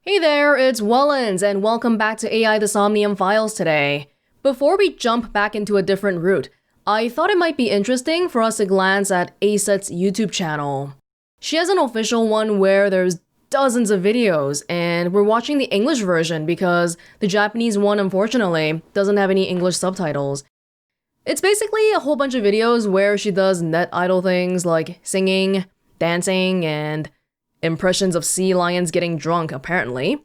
Hey there, it's Welonz, and welcome back to AI the Somnium Files today. Before we jump back into a different route, I thought it might be interesting for us to glance at Aset's YouTube channel. She has an official one where there's dozens of videos, and we're watching the English version because the Japanese one, unfortunately, doesn't have any English subtitles. It's basically a whole bunch of videos where she does net idol things like singing, dancing, and impressions of sea lions getting drunk, apparently.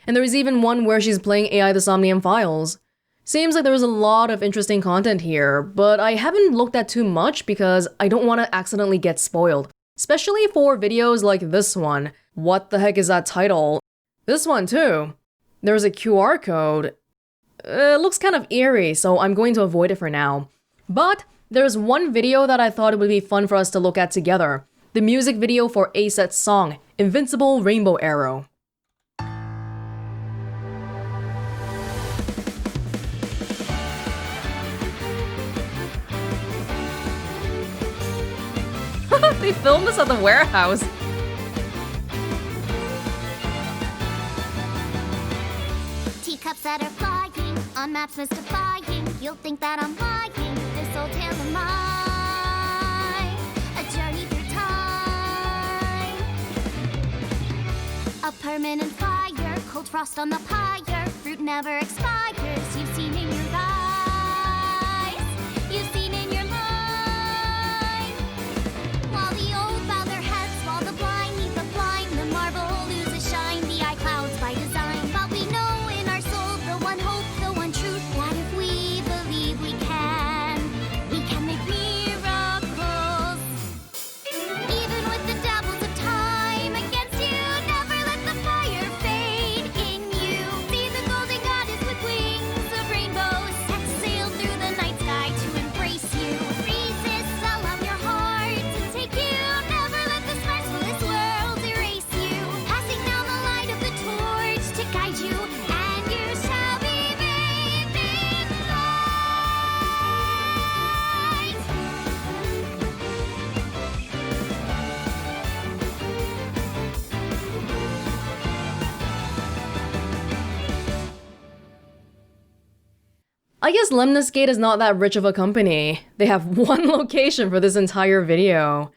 And there's even one where she's playing AI the Somnium Files. Seems like there's a lot of interesting content here, but I haven't looked at too much because I don't want to accidentally get spoiled. Especially for videos like this one. What the heck is that title? This one too. There's a QR code. It looks kind of eerie, so I'm going to avoid it for now. But there's one video that I thought it would be fun for us to look at together. The music video for Aset's song, Invincible Rainbow Arrow. They filmed this at the warehouse. Teacups that are flying, on maps mystifying. You'll think that I'm lying, this old tale of mine. A journey through time. A permanent fire, cold frost on the pyre. Fruit never expires, you've seen in your eyes. You've seen in your mind. While the old bow their heads, while the blind meet the blind, the marble loses shine, the eye clouds by design. But we know in our soul the one hope, the one truth, that if we believe we can make miracles. Even with the devils of time against you, never let the fire fade in you. See the golden goddess with wings of rainbows, set sail through the night sky to embrace you. Resist, allow your heart to take you. Never let this merciless world erase you. Passing down the light of the torch to guide you, and you shall be bathed in light. I guess Lemniscate is not that rich of a company. They have one location for this entire video.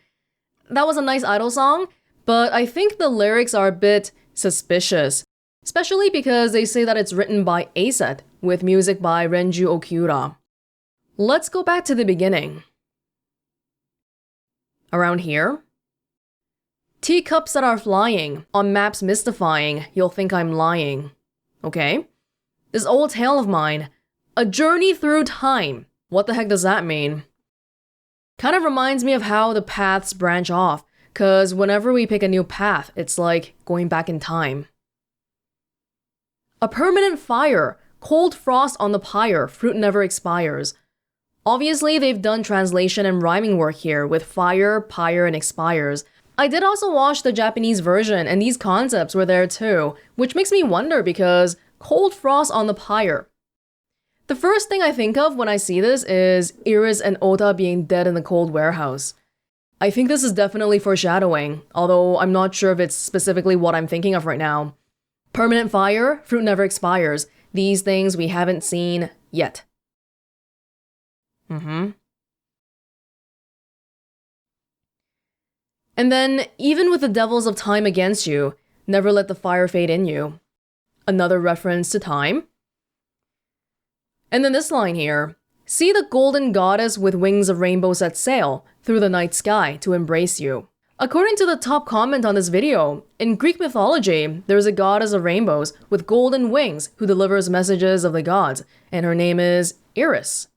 That was a nice idol song, but I think the lyrics are a bit suspicious. Especially because they say that it's written by Aset, with music by Renju Okiura. Let's go back to the beginning. Around here? Teacups that are flying, on maps mystifying, you'll think I'm lying. Okay. This old tale of mine, a journey through time. What the heck does that mean? Kind of reminds me of how the paths branch off, cause whenever we pick a new path, it's like going back in time. A permanent fire, cold frost on the pyre, fruit never expires. Obviously, they've done translation and rhyming work here with fire, pyre, and expires. I did also watch the Japanese version, and these concepts were there too, which makes me wonder because cold frost on the pyre. The first thing I think of when I see this is Iris and Ota being dead in the cold warehouse. I think this is definitely foreshadowing, although I'm not sure if it's specifically what I'm thinking of right now. Permanent fire, fruit never expires. These things we haven't seen yet. And then, even with the devils of time against you, never let the fire fade in you. Another reference to time. And then this line here, see the golden goddess with wings of rainbow set sail through the night sky to embrace you. According to the top comment on this video, in Greek mythology, there's a goddess of rainbows with golden wings who delivers messages of the gods, and her name is Iris.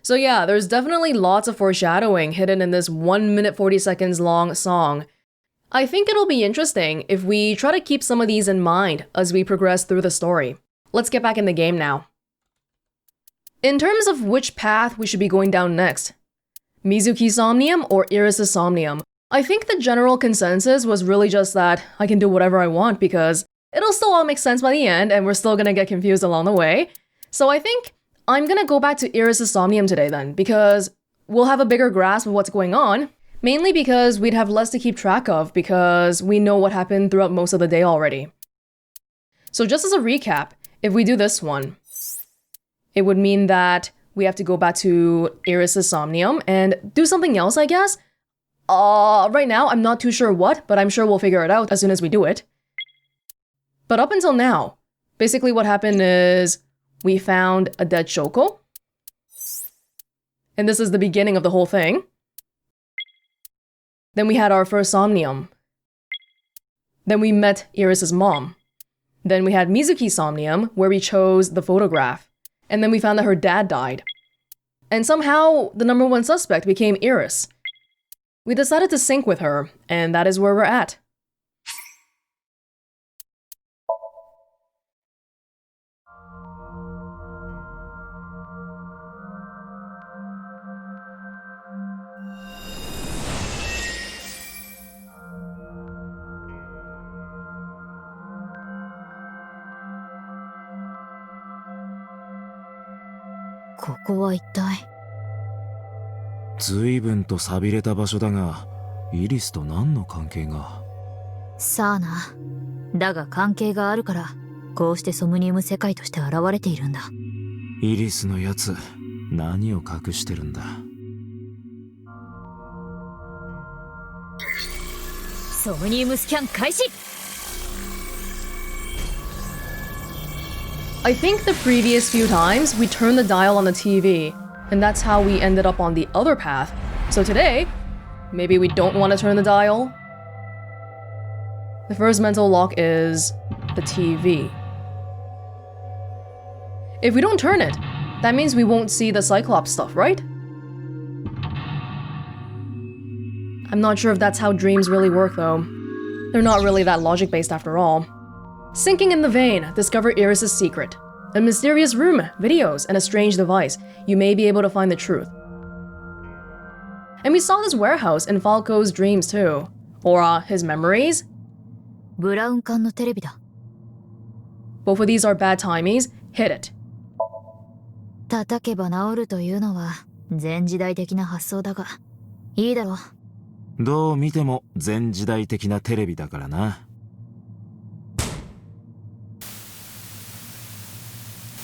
So yeah, there's definitely lots of foreshadowing hidden in this 1 minute 40 seconds long song. I think it'll be interesting if we try to keep some of these in mind as we progress through the story. Let's get back in the game now. In terms of which path we should be going down next, Mizuki's Somnium or Iris' Somnium, I think the general consensus was really just that I can do whatever I want because it'll still all make sense by the end and we're still gonna get confused along the way. So I think I'm gonna go back to Iris' Somnium today then because we'll have a bigger grasp of what's going on. Mainly because we'd have less to keep track of because we know what happened throughout most of the day already. So just as a recap, if we do this one, it would mean that we have to go back to Iris' Somnium and do something else, I guess? Right now, I'm not too sure what, but I'm sure we'll figure it out as soon as we do it. But up until now, basically what happened is we found a dead Shoko. And this is the beginning of the whole thing. Then we had our first Somnium. Then we met Iris' mom. Then we had Mizuki's Somnium, where we chose the photograph. And then we found that her dad died. And somehow, the number one suspect became Iris. We decided to sync with her, and that is where we're at. This is 随分と寂れた場所だが、イリスと何の関係が？さあな。だが関係があるから、こうしてソムニウム世界として現れているんだ。イリスのやつ、何を隠してるんだ？ソムニウムスキャン開始。I think the previous few times we turned the dial on the TV, and that's how we ended up on the other path. So today, maybe we don't want to turn the dial? The first mental lock is the TV. If we don't turn it, that means we won't see the Cyclops stuff, right? I'm not sure if that's how dreams really work though. They're not really that logic-based after all. Sinking in the vein, discover Iris' secret. A mysterious room, videos, and a strange device. You may be able to find the truth. And we saw this warehouse in Falco's dreams too. Or, his memories? ブラウン管のテレビだ。Both of these are bad timies. Hit it. 叩けば治るというのは前時代的な発想だが、いいだろう。どう見ても前時代的なテレビだからな。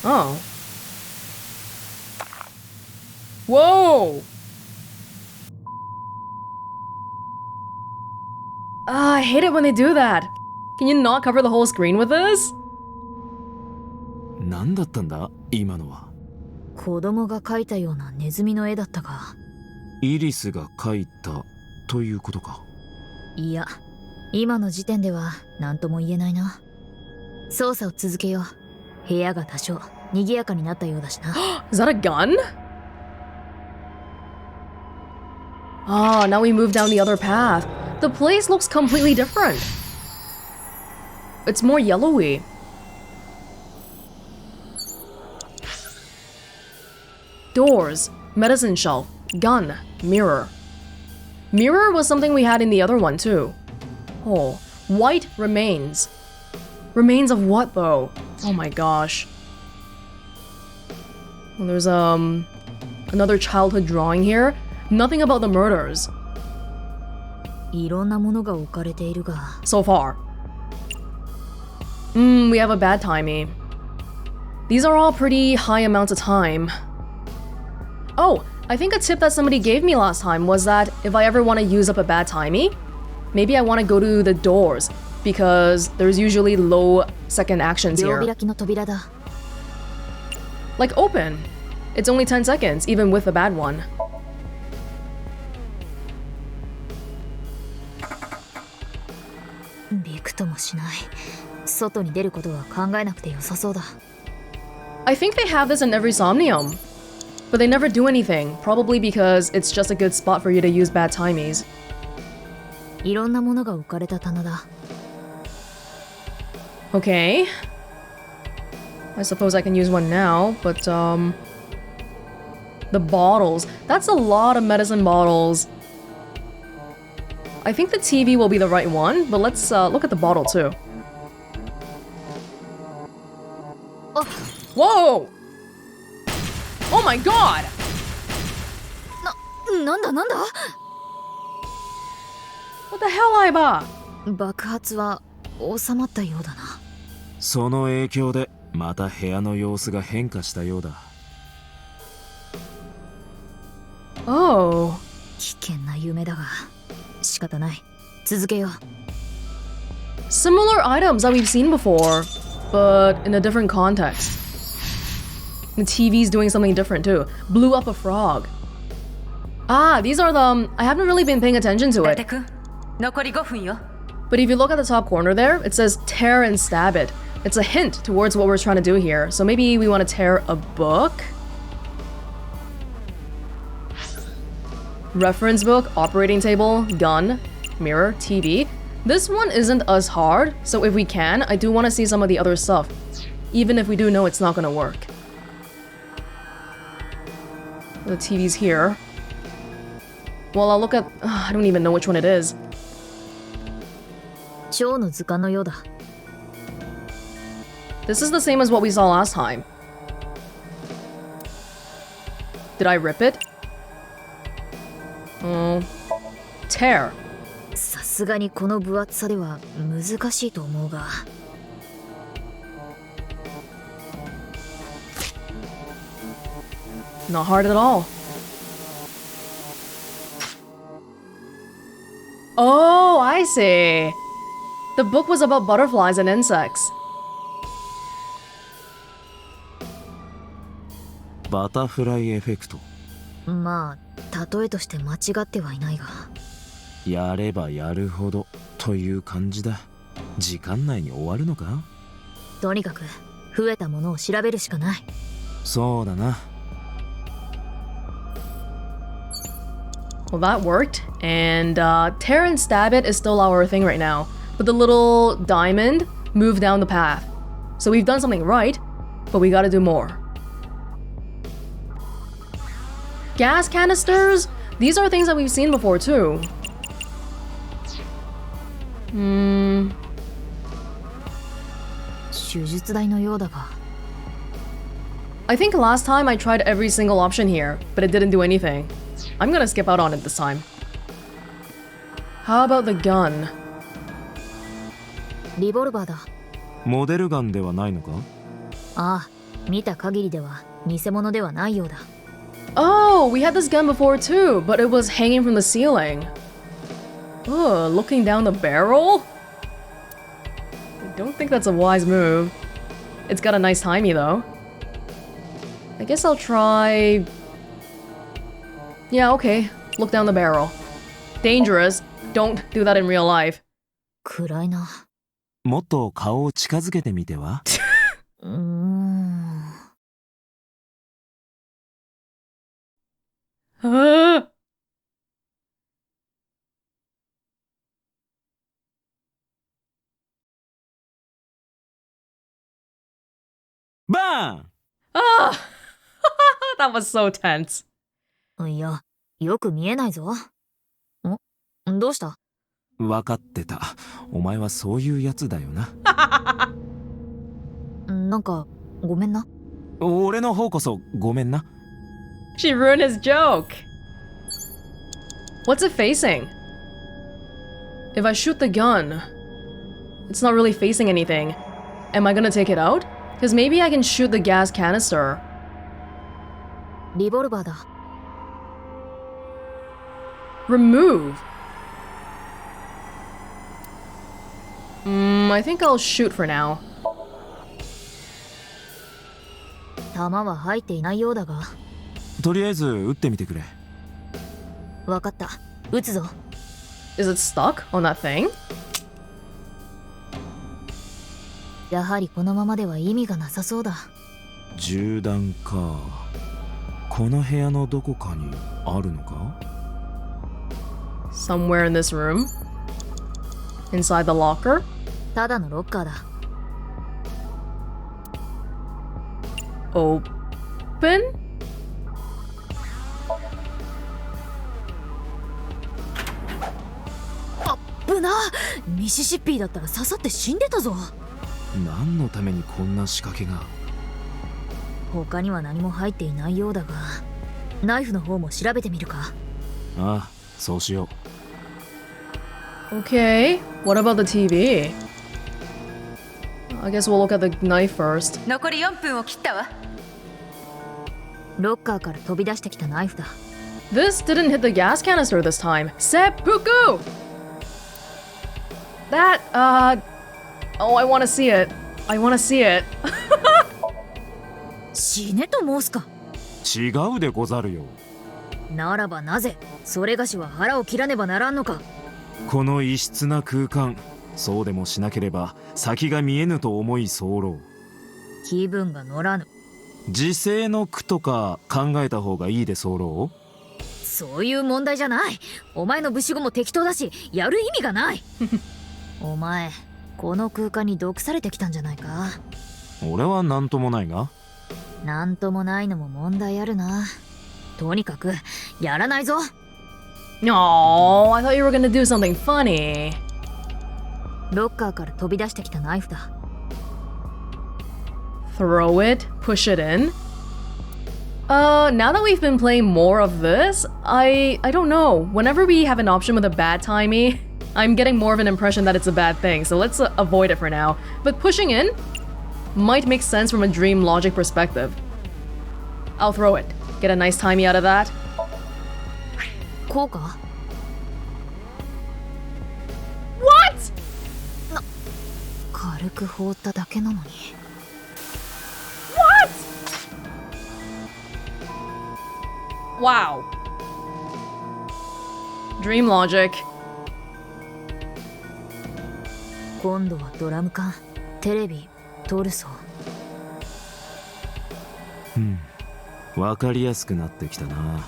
Oh. Whoa! I hate it when they do that. Can you not cover the whole screen with this? 何だったんだ今のは。子供が描いたようなネズミの絵だったが。イリスが描いたということか。いや、今の時点では何とも言えないな。捜査を続けよう。部屋が多少賑やかになったようだしな。Is that a gun? Ah, now we move down the other path. The place looks completely different. It's more yellowy. Doors, medicine shelf, gun, mirror. Mirror was something we had in the other one too. Oh, white remains. Remains of what though? Oh my gosh. Well, there's another childhood drawing here. Nothing about the murders. いろんなものが置かれているが。So far. We have a bad timey. These are all pretty high amounts of time. Oh, I think a tip that somebody gave me last time was that if I ever want to use up a bad timey, maybe I want to go to the doors because there's usually low second actions 両 here. 開きの扉だ。Like open. It's only 10 seconds, even with the bad one. びくともしない。外に出ることは考えなくてよさそうだ。I think they have this in every Somnium, but they never do anything, probably because it's just a good spot for you to use bad timies. いろんなものが置かれた棚だ。Okay. I suppose I can use one now, but the bottles. That's a lot of medicine bottles. I think the TV will be the right one, but let's look at the bottle too. Whoa! Oh my god! なんだなんだ What the hell, Aiba? 爆発は収まったようだな。その影響でまた部屋の様子が変化したようだ。Oh. 危険な夢だが仕方ない。続けよう。 Similar items that we've seen before, but in a different context. The TV's doing something different too. Blew up a frog. Ah, these are the... I haven't really been paying attention to it. 残り5分よ。 But if you look at the top corner there, it says tear and stab it. It's a hint towards what we're trying to do here. So maybe we want to tear a book? Reference book, operating table, gun, mirror, TV. This one isn't as hard, so if we can, I do want to see some of the other stuff. Even if we do know it's not gonna work. The TV's here. Well, I'll look at... I don't even know which one it is. 蝶の図鑑のようだ。 This is the same as what we saw last time. Did I rip it? Oh. Tear. さすがにこの分厚さでは難しいと思うが。 Not hard at all. Oh, I see. The book was about butterflies and insects. バタフライエフェクト。まあ例えとして間違ってはいないが。やればやるほどという感じだ。時間内に終わるのか？とにかく増えたものを調べるしかない。そうだな。Well, that worked. And tear and stab it is still our thing right now. But the little diamond moved down the path. So we've done something right, but we gotta do more. Gas canisters? These are things that we've seen before too. Hmm. 手術台のようだが。 I think last time I tried every single option here, but it didn't do anything. I'm gonna skip out on it this time. How about the gun? リボルバーだ。モデルガンではないのか？ああ、見た限りでは偽物ではないようだ。 Oh, we had this gun before too, but it was hanging from the ceiling. Ugh, looking down the barrel? I don't think that's a wise move. It's got a nice timey though. I guess I'll try... Yeah, okay. Look down the barrel. Dangerous. Don't do that in real life. 暗いな。もっと顔を近づけてみては？バーン！ Ah! That was so tense. いや、よく見えないぞ。どうした？分かってた。お前はそういうやつだよな。なんか、ごめんな。俺の方こそごめんな。She ruined his joke. What's it facing? If I shoot the gun, it's not really facing anything. Am I gonna take it out? Because maybe I can shoot the gas canister. リボルバーだ。Remove. I think I'll shoot for now. 弾は入っていないようだが。とりあえず撃ってみてくれ。わかった。撃つぞ。Is it stuck on that thing? やはりこのままでは意味がなさそうだ。銃弾か。この部屋のどこかにあるのか？ Somewhere in this room? Inside the locker? ただのロッカーだ。Open?ぶな！ミシシッピーだったら刺さって死んでたぞ。何のためにこんな仕掛けが？他には何も入っていないようだが、ナイフの方も調べてみるか。ああ、そうしよ Okay, what about the TV? I guess we'll look at the knife first. 残り4分を切ったわ。ロッカーから飛び出してきたナイフだ。 This didn't hit the gas canister this time. Seppuku! That, oh, I want to see it. I want to see it. 死ねと申すか。違うでござるよ。ならばなぜそれがしは腹を切らねばならんのか。この異質な空間、そうでもしなければ先が見えぬと思い候。気分が乗らぬ。時世の句とか考えた方がいいで候。そういう問題じゃない。お前の武士語も適当だし、やる意味がない。お前、この空間に毒されてきたんじゃないか。俺は何ともないが。なんともないのも問題あるな。とにかく、やらないぞ。No, I thought you were gonna do something funny. ロッカーから飛び出してきたナイフだ。Throw it, push it in. Now that we've been playing more of this, I don't know. Whenever we have an option with a bad timey, I'm getting more of an impression that it's a bad thing, so let's avoid it for now. But pushing in might make sense from a dream logic perspective. I'll throw it. Get a nice timey out of that. こうか？ What?軽く放っただけなのに。Wow. Dream logic. 今度はドラム缶、テレビ、トルソー。わかりやすくなってきたな。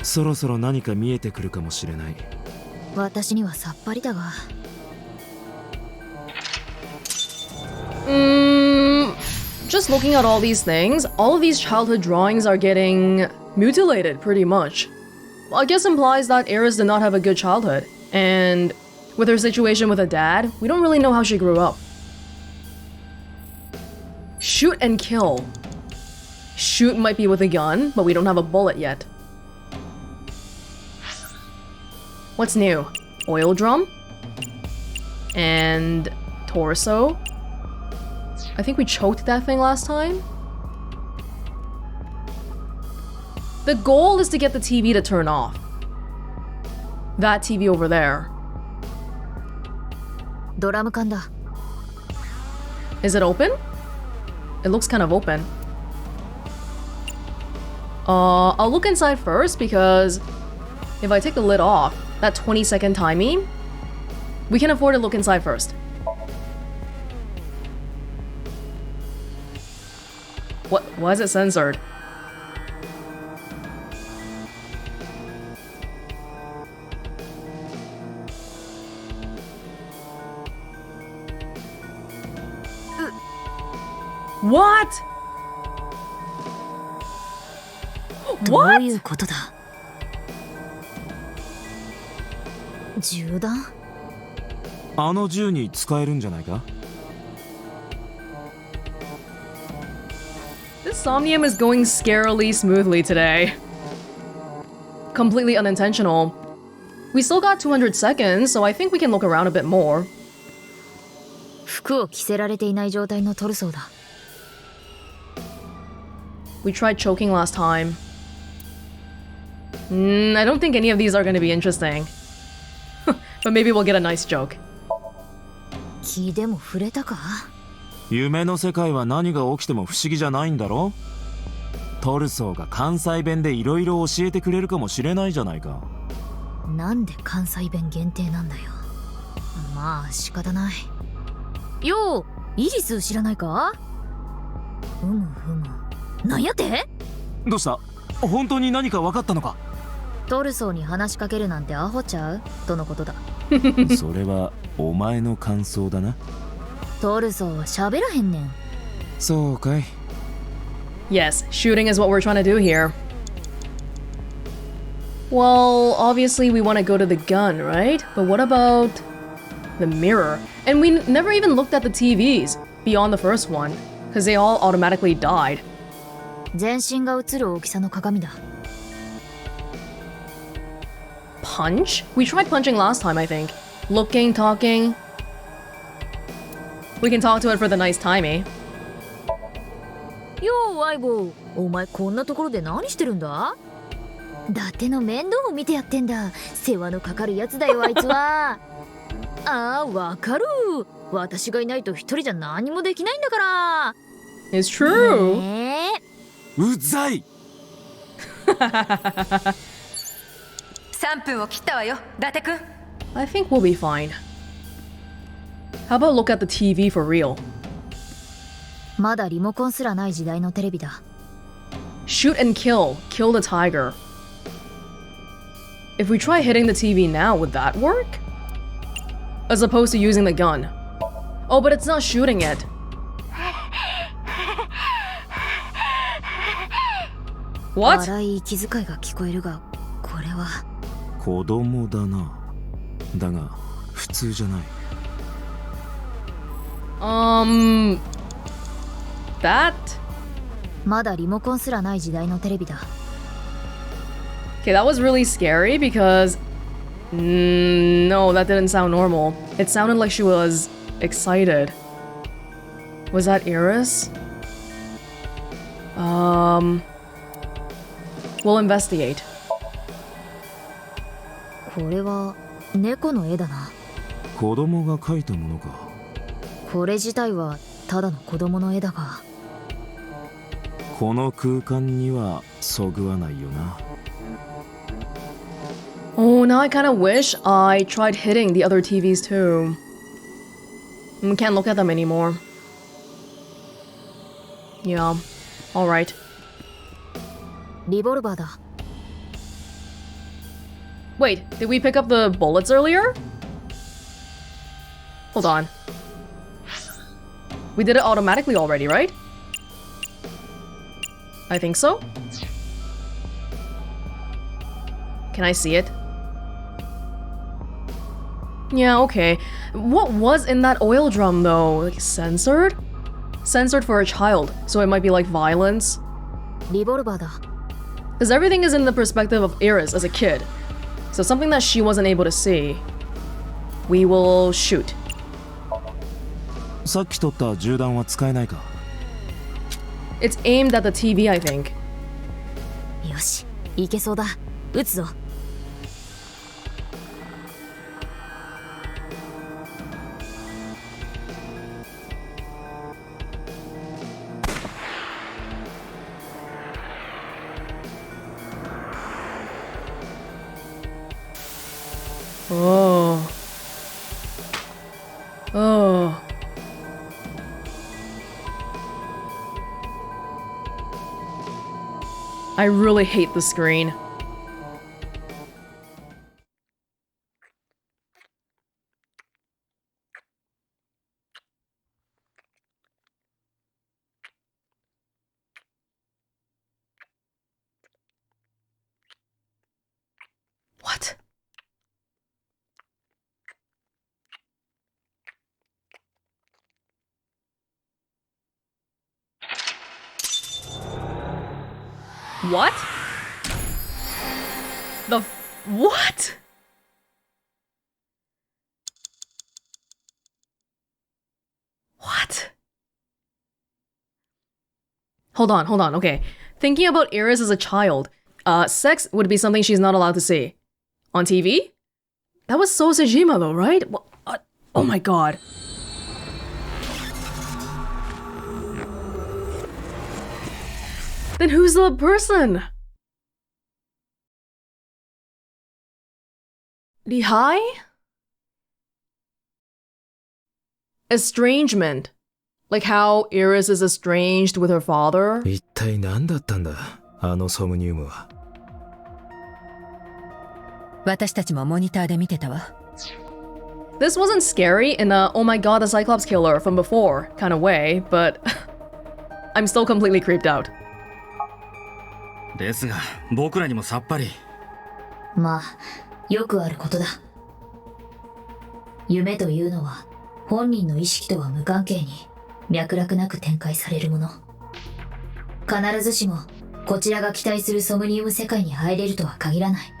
そろそろ何か見えてくるかもしれない。私にはさっぱりだが。Just looking at all these things, all of these childhood drawings are getting mutilated pretty much. I guess implies that Eris did not have a good childhood, and with her situation with her dad, we don't really know how she grew up. Shoot and kill. Shoot might be with a gun, but we don't have a bullet yet. What's new? Oil drum? And torso? I think we choked that thing last time. The goal is to get the TV to turn off. That TV over there. ドラム缶だ。Is it open? It looks kind of open. I'll look inside first because if I take the lid off, that 20-second timing, we can afford to look inside first. What? Why is it censored? What? どういうことだ？銃弾？あの銃に使えるんじゃないか？ This Somnium is going scarily smoothly today. Completely unintentional. We still got 200 seconds, so I think we can look around a bit more. 服を着せられていない状態のトルソーだ。We tried choking last time. I don't think any of these are going to be interesting. But maybe we'll get a nice joke. 気でも触れたか？夢の世界は何が起きても不思議じゃないんだろ？トルソーが関西弁でいろいろ教えてくれるかもしれないじゃないか。なんで関西弁限定なんだよ。まあ仕方ない。よう、イリス知らないか？ふむふむ。なんやって？どうした？本当に何か分かったのか？トルソーに話しかけるなんてアホちゃうとのことだ。それはお前の感想だな。トルソーは喋らへんねん。そうかい。Yes, shooting is what we're trying to do here. Well, obviously we want to go to the gun, right? But what about the mirror? And we never even looked at the TVs beyond the first one, because they all automatically died. 全身が映る大きさの鏡だ。Punch? We tried punching last time, I think. Looking, talking. We can talk to it for the nice timing. よう相棒、お前こんなところで何してるんだ？伊達の面倒を見てやってんだ。世話のかかるやつだよあいつは。ああ、わかる。私がいないと一人じゃ何もできないんだから。It's true. ねえ。うざい。3分を切ったわよ、伊達くん。I think we'll be fine. How about look at the TV for real? まだリモコンすらない時代のテレビだ。Shoot and kill. Kill the tiger. If we try hitting the TV now, would that work? As opposed to using the gun. Oh, but it's not shooting it. What? 荒い息遣いが聞こえるが、これは子供だな。だが普通じゃない。That? まだリモコンすらない時代のテレビだ。 Okay, that was really scary because... no, that didn't sound normal. It sounded like she was excited. Was that Iris? We'll investigate. これは猫の絵だな。子供が描いたものか。これ自体はただの子供の絵だが。この空間にはそぐわないよな。Oh, now I kind of wish I tried hitting the other TVs too. Can't look at them anymore. Yeah, alright. リボルバーだ。 Wait, did we pick up the bullets earlier? Hold on. We did it automatically already, right? I think so. Can I see it? Yeah, okay. What was in that oil drum though? Like censored? Censored for a child, so it might be like violence. リボルバーだ。 Because everything is in the perspective of Iris as a kid. So something that she wasn't able to see. We will shoot. さっき取った銃弾は使えないか。 It's aimed at the TV, I think. よし、いけそうだ。撃つぞ。Oh. Oh. I really hate the screen. What? What? What? What? Hold on, okay. Thinking about Iris as a child, sex would be something she's not allowed to see. On TV? That was so Sejima though, right? Oh my god. Then who's the person? Lihai? Estrangement. Like how Iris is estranged with her father? 一体何だったんだ、あのソムニウムは。私たちもモニターで見てたわ。This wasn't scary in a oh my god the Cyclops killer from before kind of way, but I'm still completely creeped out. ですが僕らにもさっぱり。まあ、よくあることだ。夢というのは本人の意識とは無関係に脈絡なく展開されるもの。必ずしもこちらが期待するソムニウム世界に入れるとは限らない。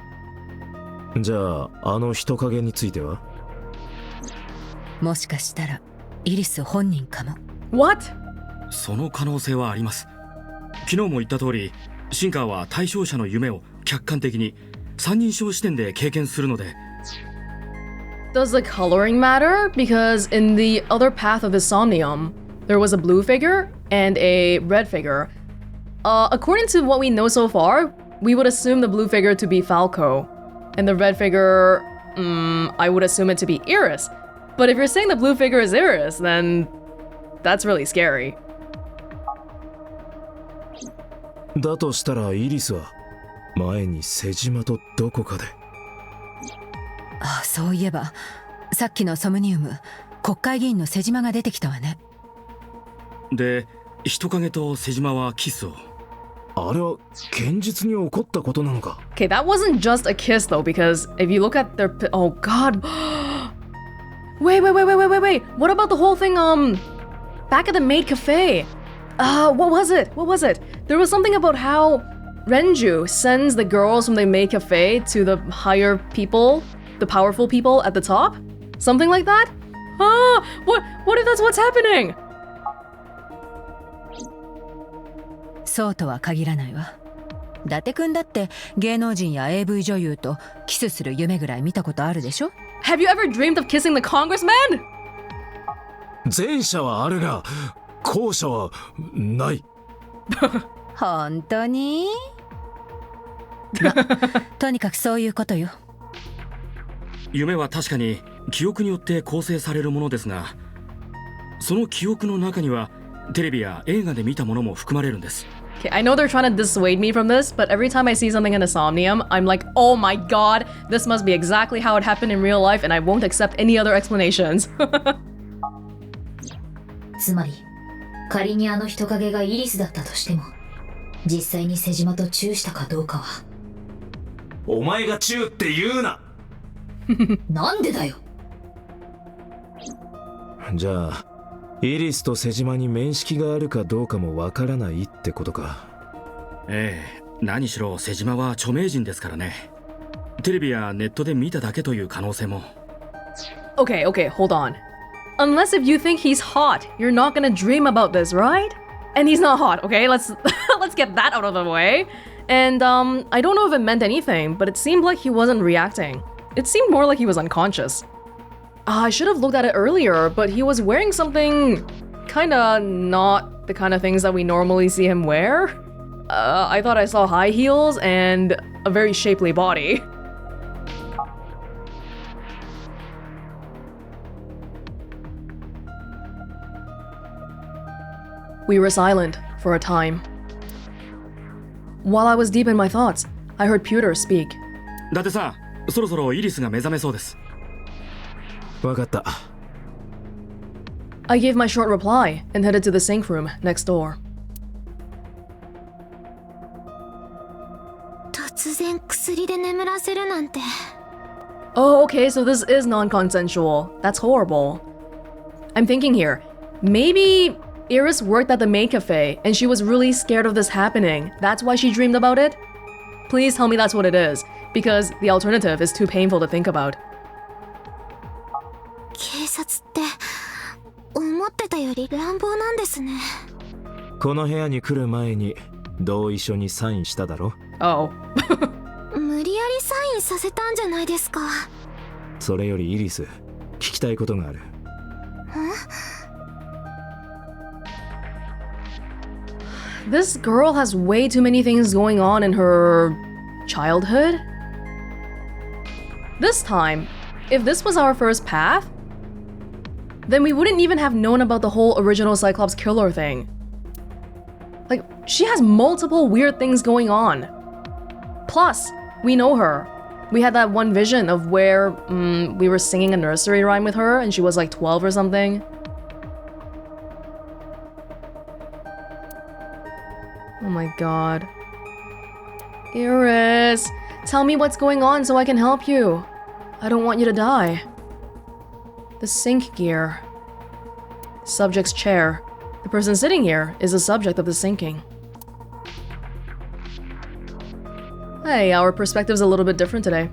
じゃああの人影については？もしかしたらイリス本人かも。 What? その可能性はあります。昨日も言った通り、シンカーは対象者の夢を客観的に三人称視点で経験するので。 Does the coloring matter? Because in the other path of the Somnium, there was a blue figure and a red figure. According to what we know so far, we would assume the blue figure to be Falco. And the red figure, I would assume it to be Iris. But if you're saying the blue figure is Iris, then that's really scary. だとしたらイリスは前に瀬島とどこかで。あ、そういえばさっきのソムニウム、国会議員の瀬島が出てきたわね。で、人影と瀬島はキスを。あれは現実に起こったことなのか。 Okay, that wasn't just a kiss though, because if you look at their oh god. Wait. What about the whole thing back at the maid cafe? What was it? There was something about how Renju sends the girls from the maid cafe to the higher people, the powerful people at the top? Something like that? What if that's what's happening? そうとは限らないわ。伊達くんだって芸能人や AV 女優とキスする夢ぐらい見たことあるでしょ。 Have you ever dreamed of kissing the congressman? 前者はあるが後者はない。本当に？ま、とにかくそういうことよ。夢は確かに記憶によって構成されるものですが、その記憶の中にはテレビや映画で見たものも含まれるんです。 Okay, I know they're trying to dissuade me from this, but every time I see something in the Somnium, I'm like, oh my god, this must be exactly how it happened in real life, and I won't accept any other explanations. つまり仮にあの人影がイリスだったとしても、実際に瀬島とチューしたかどうかは。お前がチューって言うな。なんでだよ。じゃあイリスと瀬島に面識があるかどうかもわからないってことか。ええ、何しろ瀬島は著名人ですからね。テレビやネットで見ただけという可能性も。 Okay, hold on. Unless if you think he's hot, you're not gonna dream about this, right? And he's not hot, okay? Let's get that out of the way. And I don't know if it meant anything, but it seemed like he wasn't reacting. It seemed more like he was unconscious. I should have looked at it earlier, but he was wearing something kinda not the kind of things that we normally see him wear. I thought I saw high heels and a very shapely body. We were silent for a time. While I was deep in my thoughts, I heard Pewter speak. 伊達さん、そろそろイリスが目覚めそうです。わかった。I gave my short reply and headed to the sink room next door. 突然薬で眠らせるなんて。 Oh, okay, so this is non-consensual. That's horrible. I'm thinking here, maybe Iris worked at the maid cafe and she was really scared of this happening. That's why she dreamed about it? Please tell me that's what it is, because the alternative is too painful to think about. 警察って思ってたより乱暴なんですね。この部屋に来る前に同意書にサインしただろ。 Oh. 無理やりサインさせたんじゃないですか。それよりイリス、聞きたいことがある。This girl has way too many things going on in her childhood. This time, if this was our first path, then we wouldn't even have known about the whole original Cyclops killer thing. Like, she has multiple weird things going on. Plus, we know her. We had that one vision of where we were singing a nursery rhyme with her and she was like 12 or something. Oh my god. Iris, tell me what's going on so I can help you. I don't want you to die. The sink gear. Subject's chair. The person sitting here is the subject of the sinking. Hey, our perspective's a little bit different today.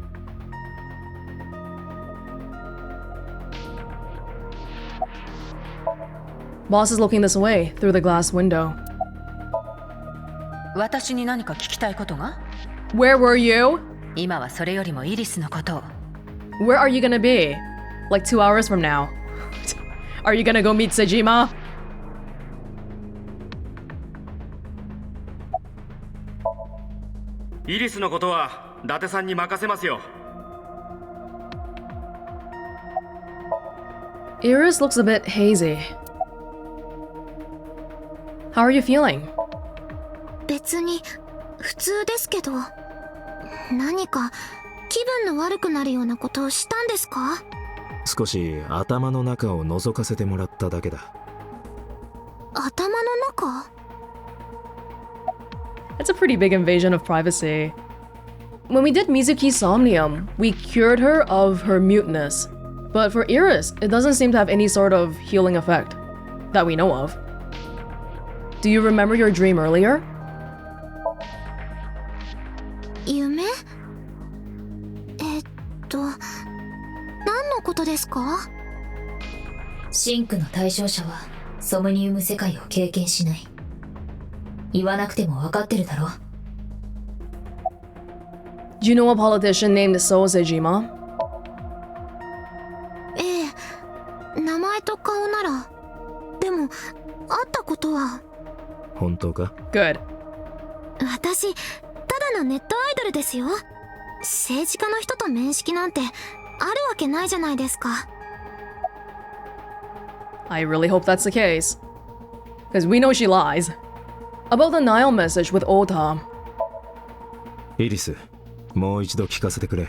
Boss is looking this way through the glass window. 私に何か聞きたいことが？ Where were you? 今はそれよりもイリスのことを。 Where are you gonna be? Like 2 hours from now. Are you gonna go meet Sejima? イリスのことは伊達さんに任せますよ。 Iris looks a bit hazy. How are you feeling? 別に普通ですけど、何か気分の悪くなるようなことをしたんですか？少し頭の中を覗かせてもらっただけだ。頭の中？ It's a pretty big invasion of privacy. When we did Mizuki's Somnium, we cured her of her muteness. But for Iris, it doesn't seem to have any sort of healing effect that we know of. Do you remember your dream earlier? 夢？何のことですか？シンクの対象者はソムニウム世界を経験しない。言わなくても分かってるだろ。 Do you know a politician named So Sejima? ええ、名前と顔なら。でも、会ったことは。本当か？ Good. 私、ただのネットアイドルですよ。政治家の人と面識なんてあるわけないじゃないですか。I really hope that's the case. Because we know she lies. About the Nile message with Ota. イリス、もう一度聞かせてくれ。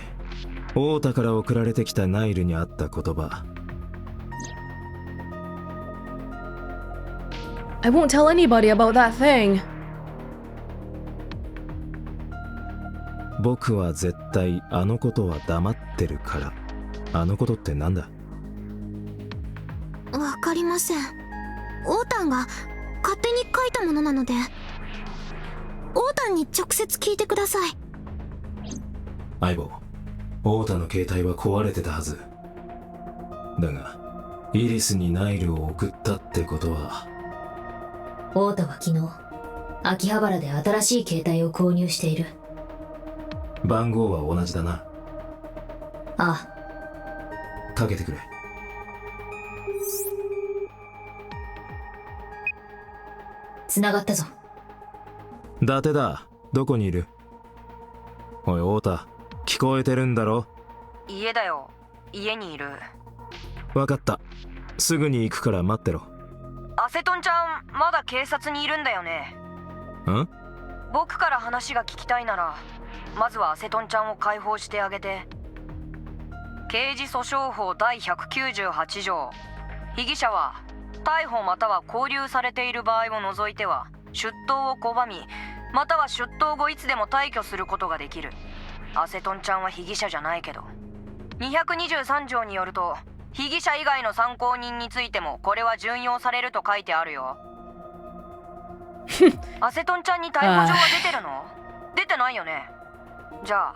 オータから送られてきたナイルにあった言葉。I won't tell anybody about that thing. 僕は絶対あのことは黙ってるから。あのことってなんだ？わかりません。オータンが勝手に書いたものなので、オータンに直接聞いてください。相棒、オータの携帯は壊れてたはず。だが、イリスにナイルを送ったってことは。オータは昨日、秋葉原で新しい携帯を購入している。番号は同じだな。ああ。かけてくれ。繋がったぞ。伊達だ。どこにいる？おい、オータ、聞こえてるんだろ？家だよ。家にいる。わかった。すぐに行くから待ってろ。アセトンちゃん、まだ警察にいるんだよね。ん？僕から話が聞きたいなら、まずはアセトンちゃんを解放してあげて。刑事訴訟法第198条。被疑者は逮捕または勾留されている場合を除いては出頭を拒み、または出頭後いつでも退去することができる。アセトンちゃんは被疑者じゃないけど。223条によると、被疑者以外の参考人についてもこれは準用されると書いてあるよ。アセトンちゃんに逮捕状は出てるの？出てないよね。じゃ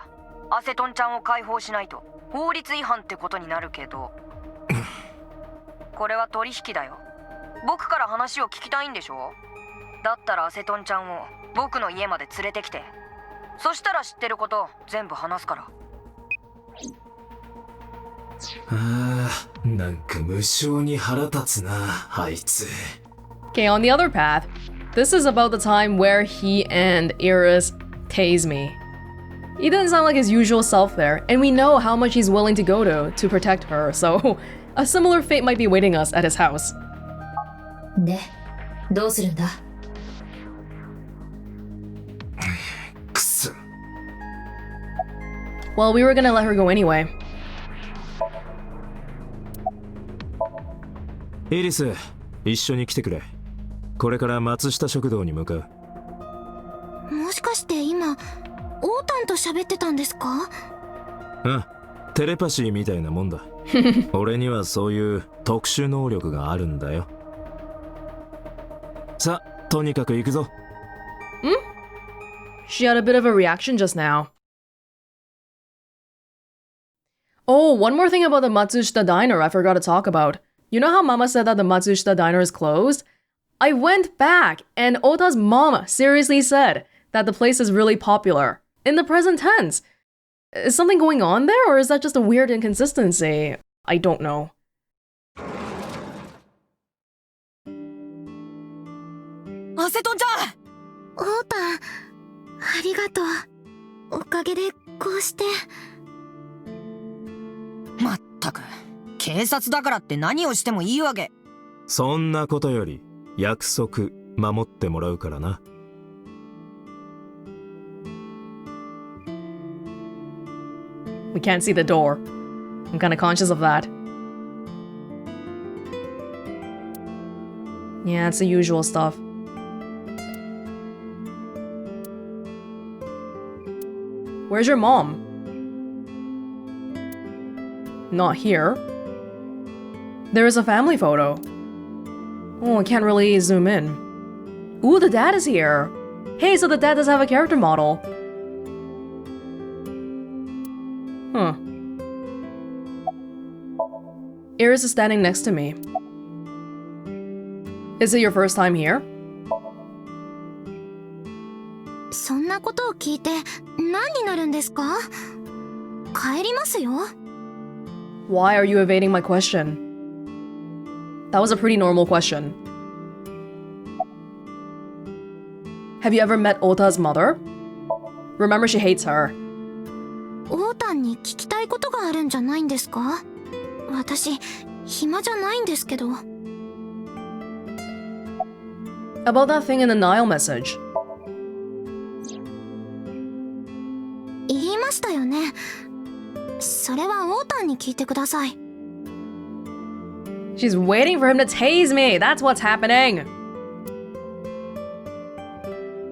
あアセトンちゃんを解放しないと法律違反ってことになるけど。これは取引だよ。僕から話を聞きたいんでしょ？だったらアセトンちゃんを僕の家まで連れてきて。そしたら知ってること全部話すから。なんか無性に腹立つな、あいつ。 Okay, on the other path, this is about the time where he and Iris tase me. He doesn't sound like his usual self there, and we know how much he's willing to go to protect her, so a similar fate might be waiting us at his house. で、どうするんだ？くそ。 Well, we were gonna let her go anyway. イリス、一緒に来てくれ。これから松下食堂に向かう。もしかして今、オータンと喋ってたんですか？うん、テレパシーみたいなもんだ。俺にはそういう特殊能力があるんだよ。さあ、とにかく行くぞ。She had a bit of a reaction just now. Oh, one more thing about the Matsushita diner I forgot to talk about. You know how Mama said that the Matsushita diner is closed? I went back and Ota's mom seriously said that the place is really popular. In the present tense. Is something going on there, or is that just a weird inconsistency? I don't know. Acetonちゃんオータ、ありがとう。おかげでこうして。まったく、警察だからって何をしてもいいわけ。そんなことより約束守ってもらうからな。We can't see the door. I'm kind of conscious of that. Yeah, it's the usual stuff. Where's your mom? Not here. There is a family photo. Oh, I can't really zoom in. Ooh, the dad is here. Hey, so the dad does have a character model. Huh. Iris is standing next to me. Is it your first time here? そんなことを聞いて何になるんですか？帰りますよ。Why are you evading my question? That was a pretty normal question. Have you ever met Ota's mother? Remember, she hates her. オータンに聞きたいことがあるんじゃないんですか？私、暇じゃないんですけど。About that thing in the Nile message. 言いましたよね。それはオータンに聞いてください。She's waiting for him to tase me. That's what's happening.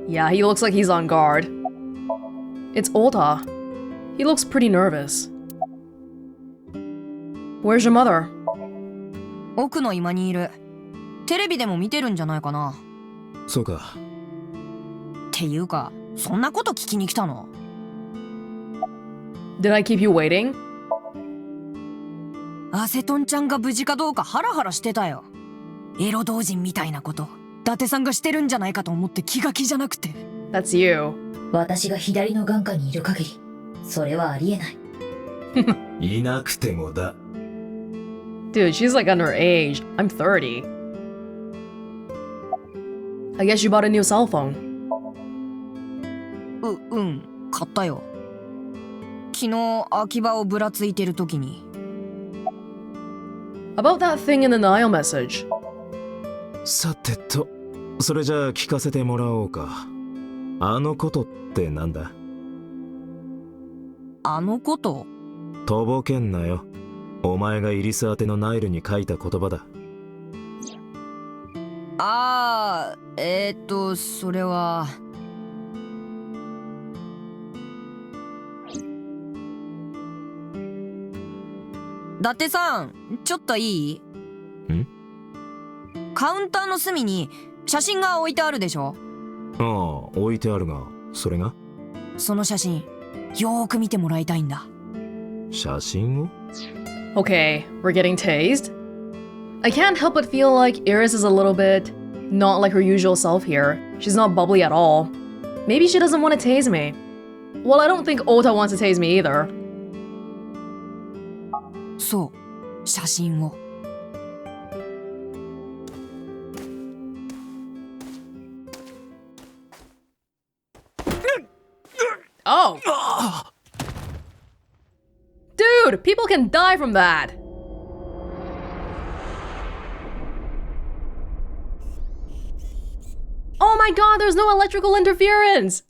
Yeah, he looks like he's on guard. It's Ota. He looks pretty nervous. Where's your mother? 奥の居間にいる。テレビでも見てるんじゃないかな。そうか。っていうか、そんなこと聞きに来たの？ Did I keep you waiting? アセトンちゃんが無事かどうかハラハラしてたよ。エロ同人みたいなこと、伊達さんがしてるんじゃないかと思って気が気じゃなくて。That's you. 私が左の眼下にいる限り、それはありえない。いなくてもだ。Dude, she's like underage. I'm 30. I guess you bought a new cell phone. うん、買ったよ。昨日秋葉をぶらついてる時に。About that thing in the Nile message. さてと、それじゃあ聞かせてもらおうか。あのことってなんだ？あのこと？とぼけんなよ。お前がイリス宛てのナイルに書いた言葉だ。それは。伊達さん、ちょっといい？ん？カウンターの隅に写真が置いてあるでしょ？ああ、置いてあるが、それが？その写真、よーく見てもらいたいんだ。写真を？ Okay, we're getting tased. I can't help but feel like Iris is a little bit not like her usual self here. She's not bubbly at all. Maybe she doesn't want to tase me. Well, I don't think Ota wants to tase me either. そう、写真を。Oh! Dude, people can die from that! Oh my god, there's no electrical interference!